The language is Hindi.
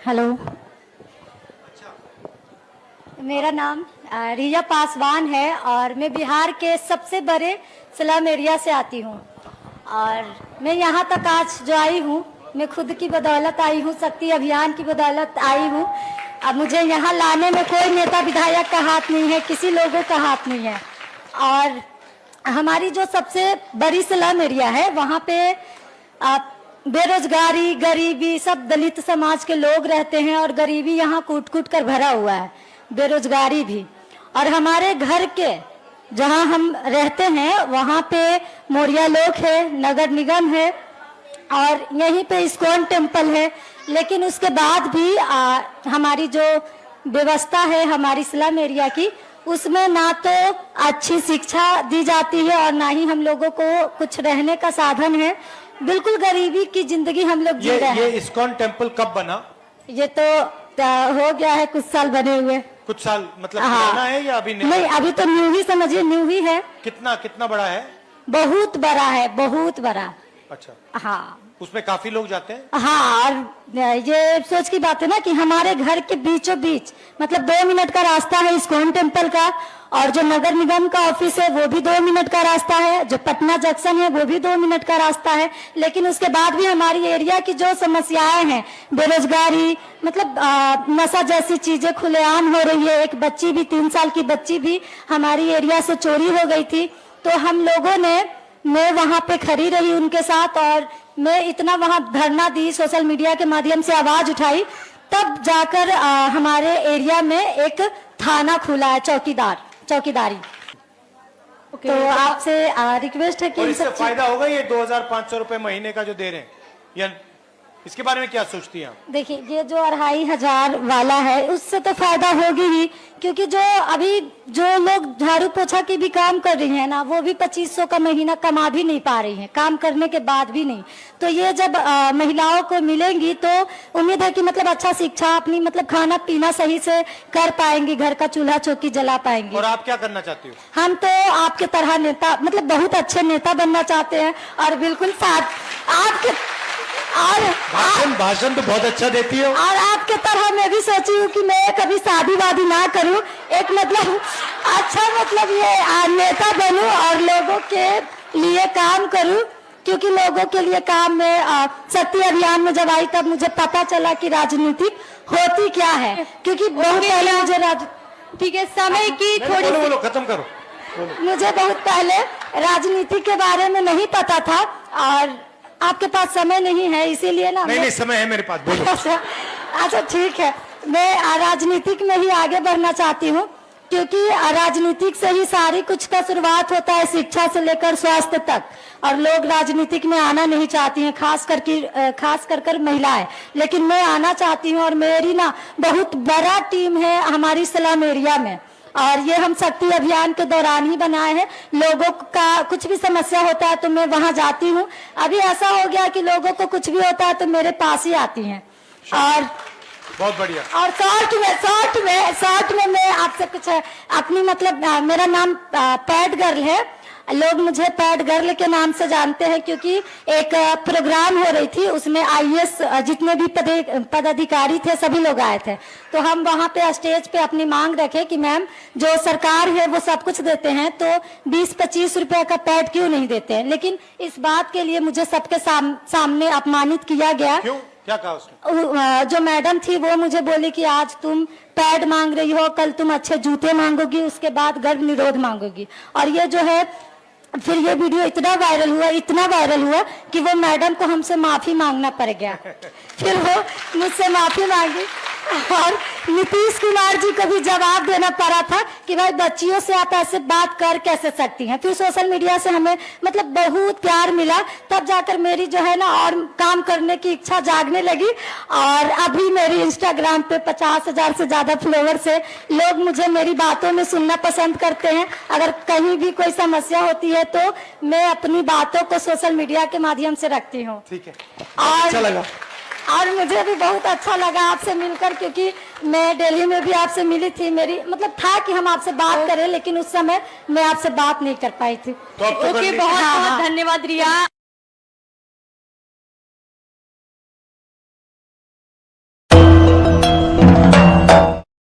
हेलो, मेरा नाम रिया पासवान है और मैं बिहार के सबसे बड़े स्लम एरिया से आती हूँ। और मैं यहाँ तक आज जो आई हूँ, मैं खुद की बदौलत आई हूँ, शक्ति अभियान की बदौलत आई हूँ। अब मुझे यहाँ लाने में कोई नेता विधायक का हाथ नहीं है, किसी लोगों का हाथ नहीं है। और हमारी जो सबसे बड़ी स्लम एरिया है, वहाँ पे बेरोजगारी, गरीबी, सब दलित समाज के लोग रहते हैं और गरीबी यहाँ कूट कूट कर भरा हुआ है, बेरोजगारी भी। और हमारे घर के जहाँ हम रहते हैं वहाँ पे मौर्या लोक है, नगर निगम है और यहीं पे इस्कॉन टेम्पल है। लेकिन उसके बाद भी हमारी जो व्यवस्था है हमारी स्लम एरिया की, उसमें ना तो अच्छी शिक्षा दी जाती है और ना ही हम लोगों को कुछ रहने का साधन है। बिल्कुल गरीबी की जिंदगी हम लोग जी रहे हैं। ये इस्कॉन टेम्पल कब बना? ये तो हो गया है कुछ साल बने हुए। कुछ साल मतलब पुराना है या अभी नहीं, अभी तो न्यू ही समझिए, न्यू ही है। कितना बड़ा है? बहुत बड़ा है, बहुत बड़ा। अच्छा, हाँ, उसमें काफी लोग जाते हैं। हाँ, और ये सोच की बात है ना कि हमारे घर के बीचों बीच मतलब 2 मिनट का रास्ता है इस्कॉन टेम्पल का, और जो नगर निगम का ऑफिस है वो भी 2 मिनट का रास्ता है, जो पटना जंक्शन है वो भी 2 मिनट का रास्ता है। लेकिन उसके बाद भी हमारी एरिया की जो समस्याएं हैं, बेरोजगारी, मतलब नशा जैसी चीजें खुलेआम हो रही है। एक बच्ची भी, 3 साल की बच्ची भी हमारी एरिया से चोरी हो गई थी। तो हम लोगों ने, मैं वहां पे खड़ी रही उनके साथ और मैं इतना वहां धरना दी, सोशल मीडिया के माध्यम से आवाज उठाई, तब जाकर हमारे एरिया में एक थाना खुला है, चौकीदारी। तो आपसे रिक्वेस्ट है कि और इससे फायदा होगा ये 2500 रुपए महीने का जो दे रहे हैं, या इसके बारे में क्या सोचती हैं आप? देखिए, ये जो 2500 वाला है उससे तो फायदा होगी ही, क्योंकि जो अभी जो लोग झाड़ू पोछा की भी काम कर रही हैं ना, वो भी 2500 का महीना कमा भी नहीं पा रही हैं, काम करने के बाद भी नहीं। तो ये जब महिलाओं को मिलेंगी तो उम्मीद है कि मतलब अच्छा शिक्षा, अपनी मतलब खाना पीना सही से कर पाएंगी, घर का चूल्हा चौकी जला पाएंगी। और आप क्या करना चाहती हो? हम तो आपके तरह नेता, मतलब बहुत अच्छे नेता बनना चाहते हैं और बिल्कुल साथ आपके, और भाषण तो बहुत अच्छा देती हो। और आपके तरह मैं भी सोची हूँ कि मैं कभी शादी वादी ना करूँ, एक मतलब अच्छा मतलब ये नेता बनूं और लोगों के लिए काम करूं। क्योंकि लोगों के लिए काम में शक्ति अभियान में जब आई तब मुझे पता चला कि राजनीति होती क्या है। क्योंकि बहुत पहले मुझे ठीक है, समय की थोड़ी बोलो, खत्म करो। मुझे बहुत पहले राजनीति के बारे में नहीं पता था और आपके पास समय नहीं है, इसीलिए ना। नहीं, समय है मेरे पास, बोलो। अच्छा ठीक है, मैं राजनीतिक में ही आगे बढ़ना चाहती हूँ, क्योंकि राजनीतिक से ही सारी कुछ का शुरुआत होता है, शिक्षा से लेकर स्वास्थ्य तक। और लोग राजनीतिक में आना नहीं चाहती हैं, खास कर महिलाएं। लेकिन मैं आना चाहती हूँ और मेरी ना बहुत बड़ा टीम है हमारी स्लम एरिया में, और ये हम शक्ति अभियान के दौरान ही बनाए हैं। लोगों का कुछ भी समस्या होता है तो मैं वहां जाती हूँ। अभी ऐसा हो गया कि लोगों को कुछ भी होता है तो मेरे पास ही आती हैं। और बहुत बढ़िया। और शॉर्ट में मैं आपसे कुछ अपनी मतलब, मेरा नाम पैड गर्ल है, लोग मुझे पैड गर्ल के नाम से जानते हैं, क्योंकि एक प्रोग्राम हो रही थी, उसमें IAS जितने भी पदाधिकारी थे सभी लोग आए थे। तो हम वहां पे स्टेज पे अपनी मांग रखे कि मैम, जो सरकार है वो सब कुछ देते हैं तो 20-25 रुपए का पैड क्यों नहीं देते हैं। लेकिन इस बात के लिए मुझे सबके सामने अपमानित किया गया। क्यों? क्या कहा उसने? जो मैडम थी वो मुझे बोली कि आज तुम पैड मांग रही हो, कल तुम अच्छे जूते मांगोगी, उसके बाद गर्भ निरोध मांगोगी। और ये जो है, फिर ये वीडियो इतना वायरल हुआ कि वो मैडम को हमसे माफी मांगना पड़ गया। फिर वो मुझसे माफी मांगी और नीतीश कुमार जी को भी जवाब देना पड़ा था कि भाई बच्चियों से आप ऐसे बात कर कैसे सकती हैं। फिर सोशल मीडिया से हमें मतलब बहुत प्यार मिला, तब जाकर मेरी जो है ना और काम करने की इच्छा जागने लगी। और अभी मेरी इंस्टाग्राम पे 50,000 से ज्यादा फॉलोअर्स है। लोग मुझे मेरी बातों में सुनना पसंद करते हैं। अगर कहीं भी कोई समस्या होती है तो मैं अपनी बातों को सोशल मीडिया के माध्यम से रखती हूँ। ठीक है, अच्छा लगा। और मुझे भी बहुत अच्छा लगा आपसे मिलकर, क्योंकि मैं दिल्ली में भी आपसे मिली थी। मेरी मतलब था कि हम आपसे बात करें, लेकिन उस समय मैं आपसे बात नहीं कर पाई थी। तो ओके, बहुत बहुत धन्यवाद रिया।